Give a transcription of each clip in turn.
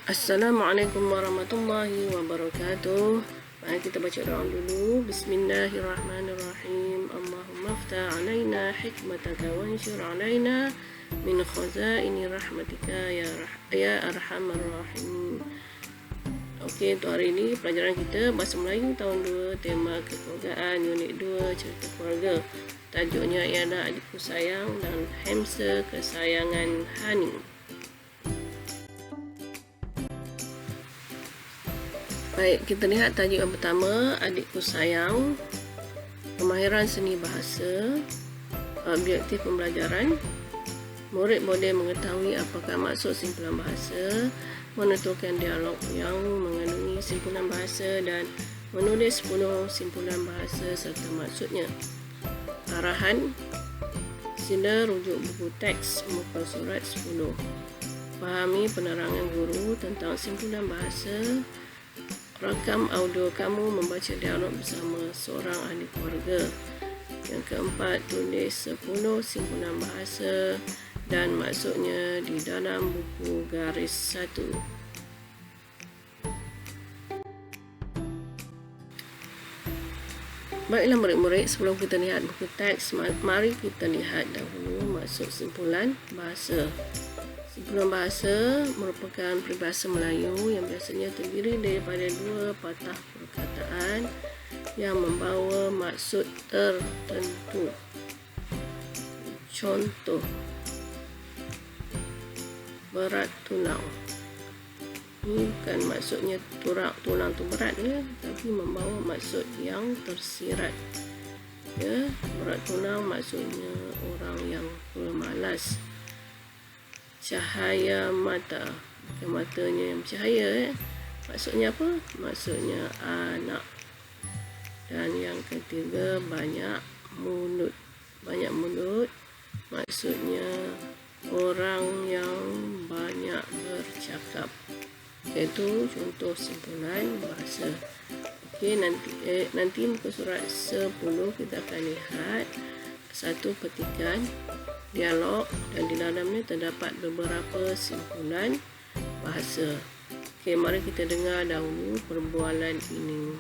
Assalamualaikum warahmatullahi wabarakatuh. Mari kita baca doa dulu. Bismillahirrahmanirrahim. Allahumma aftah alaina hikmataka wa anshur alaina min khazaini rahmatika ya arhamar rahimin. Okey, untuk hari ini pelajaran kita Bahasa Melayu tahun 2, tema kekeluargaan, unit 2, cerita keluarga. Tajuknya ialah Adikku Sayang dan Hamster Kesayangan Hani. Baik, kita lihat tajuk yang pertama, Adikku Sayang. Kemahiran seni bahasa. Objektif pembelajaran. Murid boleh mengetahui apakah maksud simpulan bahasa, menentukan dialog yang mengandungi simpulan bahasa dan menulis 10 simpulan bahasa serta maksudnya. Arahan. Sila rujuk buku teks muka surat 10. Fahami penerangan guru tentang simpulan bahasa. Rakam audio kamu membaca dialog bersama seorang ahli keluarga. Yang keempat, tulis 10 simpulan bahasa dan maksudnya di dalam buku garis 1. Baiklah murid-murid, sebelum kita lihat buku teks, mari kita lihat dahulu maksud simpulan bahasa. Simpulan bahasa merupakan peribahasa Melayu yang biasanya terdiri daripada 2 patah perkataan yang membawa maksud tertentu. Contoh, berat tulang. Ini bukan maksudnya tulang tu berat ya, tapi membawa maksud yang tersirat. Ya, berat tulang maksudnya orang yang pemalas. Cahaya mata, bukan matanya yang bercahaya. Maksudnya apa? Maksudnya anak. Dan yang ketiga, banyak mulut. Banyak mulut maksudnya orang yang banyak bercakap. Itu contoh simpulan bahasa. Okey, nanti muka surat 10 kita akan lihat satu petikan dialog dan di dalamnya terdapat beberapa simpulan bahasa. Okey, mari kita dengar dahulu perbualan ini.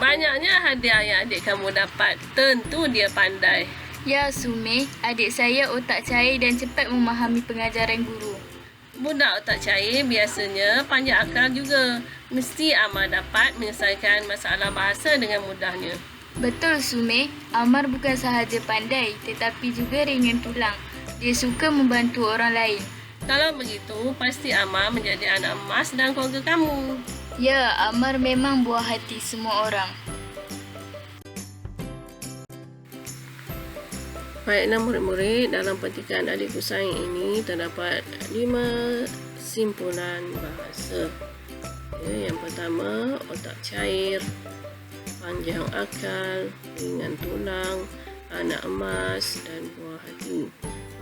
Banyaknya hadiah yang adik kamu dapat. Tentu dia pandai. Ya, Sumeh, adik saya otak cair dan cepat memahami pengajaran guru. Budak otak cair biasanya panjang akal juga. Mesti Amar dapat menyelesaikan masalah bahasa dengan mudahnya. Betul, Sumeh. Amar bukan sahaja pandai, tetapi juga ringan tulang. Dia suka membantu orang lain. Kalau begitu, pasti Amar menjadi anak emas dan keluarga kamu. Ya, Amar memang buah hati semua orang. Baiklah murid-murid, dalam petikan Adikku Sayang ini terdapat 5 simpulan bahasa. Ya, yang pertama, otak cair, panjang akal, ringan tulang, anak emas dan buah hati.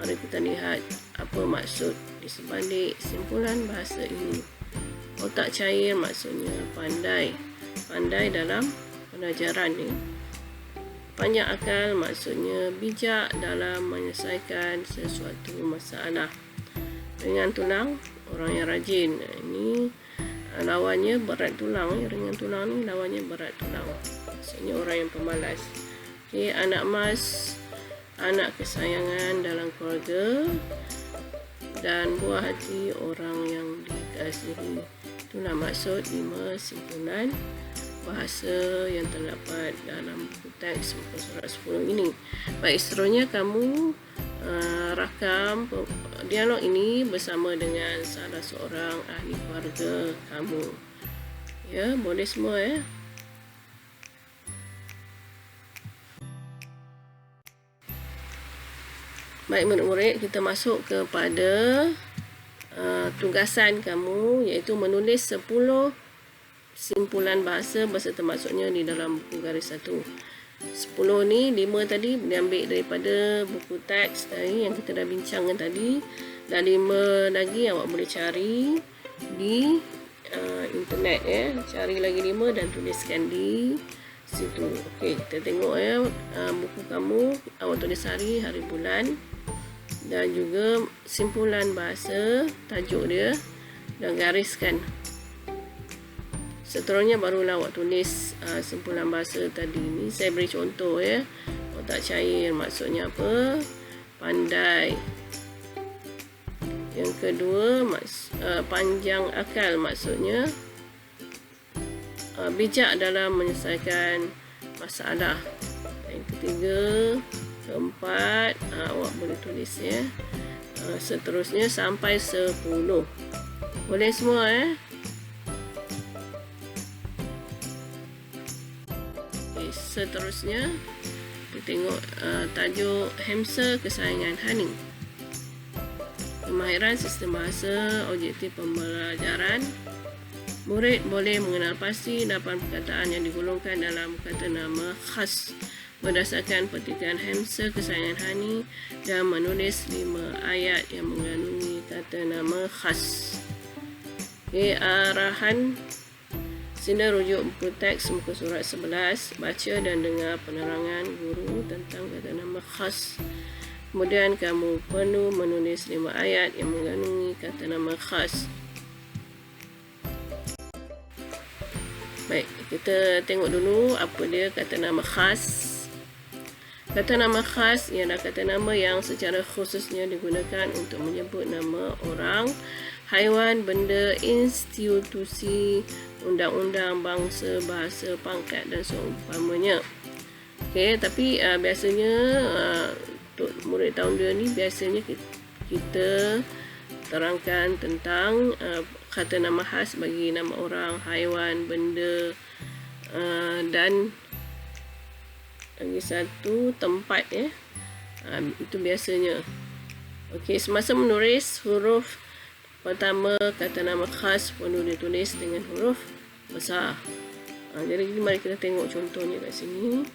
Mari kita lihat apa maksud di sebalik simpulan bahasa ini. Otak cair maksudnya pandai. Pandai dalam pelajaran ni. Panjang akal maksudnya bijak dalam menyelesaikan sesuatu masalah. Ringan tulang, orang yang rajin. Ini lawannya berat tulang. Ringan tulang ni lawannya berat tulang. Maksudnya orang yang pemalas. Okay, anak emas, anak kesayangan dalam keluarga. Dan buah hati, orang yang dikasihi. Itulah maksud 5 simpulan bahasa yang terdapat dalam buku teks muka surat 10 ini. Baik, seterusnya kamu rakam dialog ini bersama dengan salah seorang ahli keluarga kamu. Ya, boleh semua ya. Baik murid-murid, kita masuk kepada tugasan kamu, iaitu menulis 10 simpulan bahasa beserta maksudnya di dalam buku garis 1. 10 ni, 5 tadi diambil daripada buku teks tadi yang kita dah bincangkan tadi, dan 5 lagi awak boleh cari di internet ya. Cari lagi 5 dan tuliskan di situ. Okey, kita tengok ya buku kamu, awak tulis hari bulan dan juga simpulan bahasa, tajuk dia, dan gariskan. Seterusnya barulah awak tulis simpulan bahasa tadi ni. Saya beri contoh ya. Otak cair maksudnya apa? Pandai. Yang kedua, panjang akal maksudnya bijak dalam menyelesaikan masalah. Yang ketiga, keempat, awak boleh tulis ya. Seterusnya sampai 10. Boleh semua ya. Okay, seterusnya kita tengok tajuk hamster kesayangan Hani. Kemahiran sistem bahasa, objektif pembelajaran. Murid boleh mengenal pasti 8 perkataan yang digolongkan dalam kata nama khas berdasarkan petikan hamster kesayangan Hani dan menulis 5 ayat yang mengandungi kata nama khas. Okay, arahan sila rujuk buku teks muka surat 11, baca dan dengar penerangan guru tentang kata nama khas. Kemudian kamu perlu menulis 5 ayat yang mengandungi kata nama khas. Baik, kita tengok dulu apa dia kata nama khas. Kata nama khas ialah kata nama yang secara khususnya digunakan untuk menyebut nama orang, haiwan, benda, institusi, undang-undang, bangsa, bahasa, pangkat dan seumpamanya. Okey, tapi biasanya untuk murid tahun 2 ni biasanya kita terangkan tentang kata nama khas bagi nama orang, haiwan, benda dan lagi satu tempat ya. Itu biasanya. Okey, semasa menulis huruf pertama kata nama khas perlu ditulis dengan huruf besar. Jadi mari kita tengok contohnya kat sini.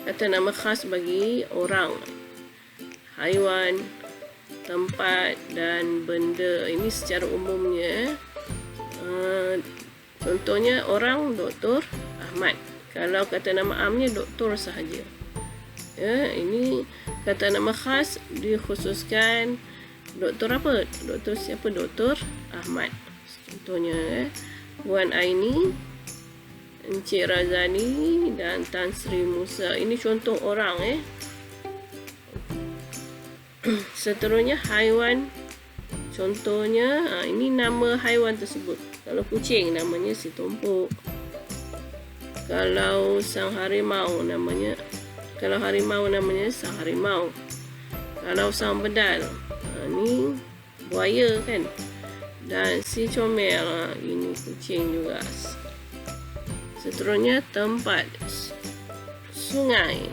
Kata nama khas bagi orang, haiwan, tempat dan benda. Ini secara umumnya. Contohnya orang, Dr. Ahmad. Kalau kata nama amnya doktor sahaja. Ya, ini kata nama khas dikhususkan doktor apa? Doktor siapa? Dr. Ahmad. Contohnya Puan Aini, Encik Razani dan Tan Sri Musa. Ini contoh orang Seterusnya haiwan. Contohnya ini nama haiwan tersebut. Kalau kucing namanya si Tumpuk. Kalau sang harimau namanya sang harimau. Kalau sang bedal, ni buaya kan. Dan si comel, ini kucing juga. Seterusnya tempat. Sungai.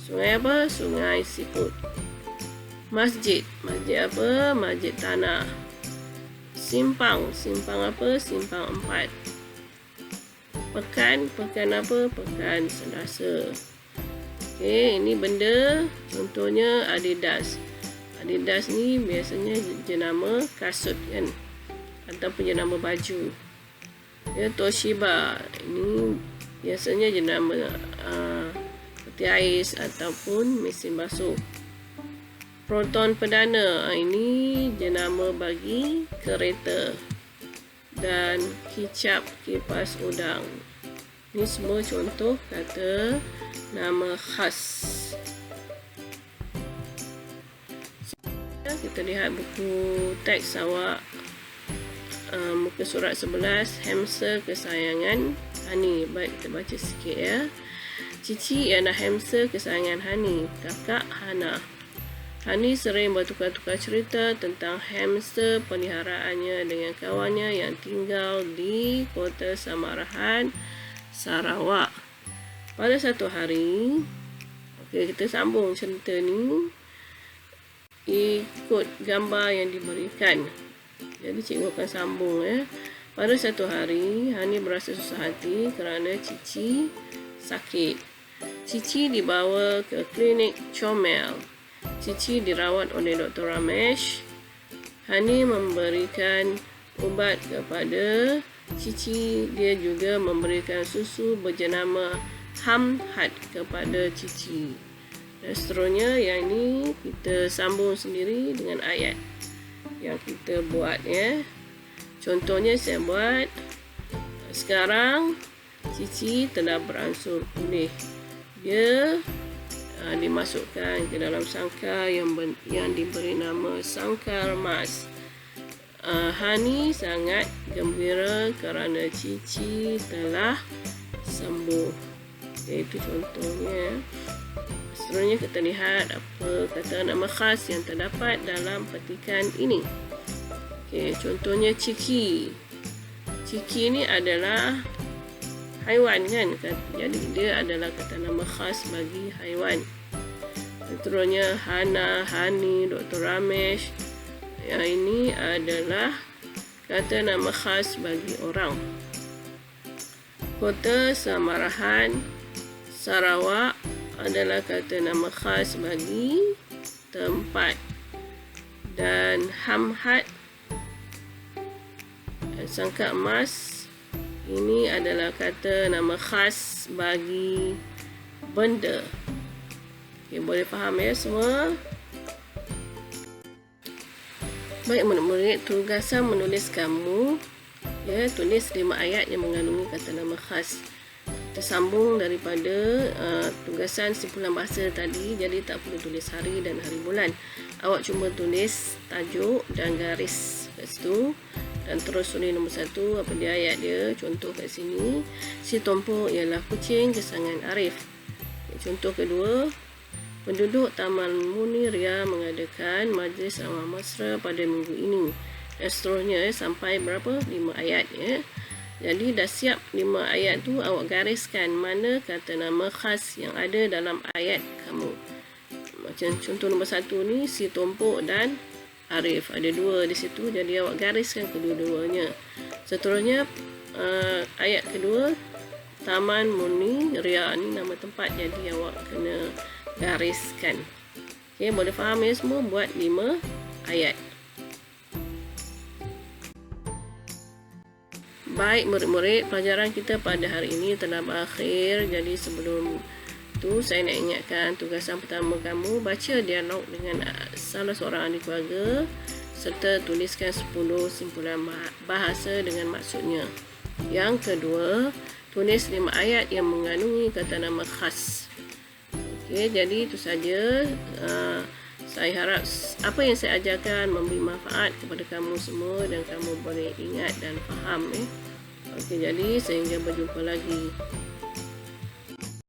Sungai apa? Sungai siput. Masjid. Masjid apa? Masjid tanah. Simpang. Simpang apa? Simpang 4. Pekan. Pekan apa? Pekan Selasa. Okey, ini benda. Contohnya Adidas. Adidas ni biasanya jenama kasut kan, ataupun jenama baju. Ya, Toshiba. Ini biasanya jenama peti ais ataupun mesin basuh. Proton perdana. Ini jenama bagi kereta. Dan kicap kipas udang. Ini semua contoh kata nama khas. Kita lihat buku teks awak, muka surat 11, hamster kesayangan Hani. Baik, kita baca sikit ya. Cici ialah hamster kesayangan Hani, kakak Hana. Hani sering bertukar-tukar cerita tentang hamster peliharaannya dengan kawannya yang tinggal di Kota Samarahan, Sarawak. Pada satu hari, kita sambung cerita ni ikut gambar yang diberikan. Jadi cikgu akan sambung Pada satu hari, Hani berasa susah hati kerana Cici sakit. Cici dibawa ke klinik Comel. Cici dirawat oleh Dr. Ramesh. Hani memberikan ubat kepada Cici. Dia juga memberikan susu berjenama Hamhat kepada Cici. Dan seterusnya yang ini kita sambung sendiri dengan ayat yang kita buat ya. Contohnya saya buat, sekarang Cici telah beransur pulih. Dia dimasukkan ke dalam sangkar yang diberi nama sangkar emas. Hani sangat gembira kerana Cici telah sembuh. Itu contohnya. Seterusnya kita lihat apa kata nama khas yang terdapat dalam petikan ini. Contohnya Ciki. Ciki ini adalah haiwan kan? Jadi dia adalah kata nama khas bagi haiwan. Seterusnya Hana, Hani, Dr. Ramesh. Yang ini adalah kata nama khas bagi orang. Kota Samarahan, Sarawak adalah kata nama khas bagi tempat. Dan Hamhat, sangkar emas, ini adalah kata nama khas bagi benda. Boleh faham ya semua? Baik murid-murid, tugasan menulis kamu ya, tulis 5 ayat yang mengandungi kata nama khas. Kita sambung daripada tugasan simpulan bahasa tadi, jadi tak perlu tulis hari dan hari bulan. Awak cuma tulis tajuk dan garis kat situ dan terus tulis nombor 1 apa dia ayat dia. Contoh kat sini, si tompok ialah kucing kesayangan Arif. Contoh kedua, penduduk Taman Muniria mengadakan majlis ramah mesra pada minggu ini. Dan seterusnya sampai berapa? 5 ayat ya. Jadi dah siap 5 ayat tu, awak gariskan mana kata nama khas yang ada dalam ayat kamu. Macam contoh nombor 1 ni, si tompok dan Arif. Ada 2 di situ, jadi awak gariskan kedua-duanya. Seterusnya ayat kedua, Taman Muniria ni nama tempat, jadi awak kena gariskan. Okey, boleh faham ya semua? Buat 5 ayat. Baik murid-murid, pelajaran kita pada hari ini telah berakhir. Jadi sebelum tu saya nak ingatkan tugasan pertama kamu, baca dialog dengan salah seorang ahli keluarga serta tuliskan 10 simpulan bahasa dengan maksudnya. Yang kedua, tulis 5 ayat yang mengandungi kata nama khas. Okey, jadi itu saja. Saya harap apa yang saya ajarkan memberi manfaat kepada kamu semua dan kamu boleh ingat dan faham. Okey, jadi sehingga berjumpa lagi.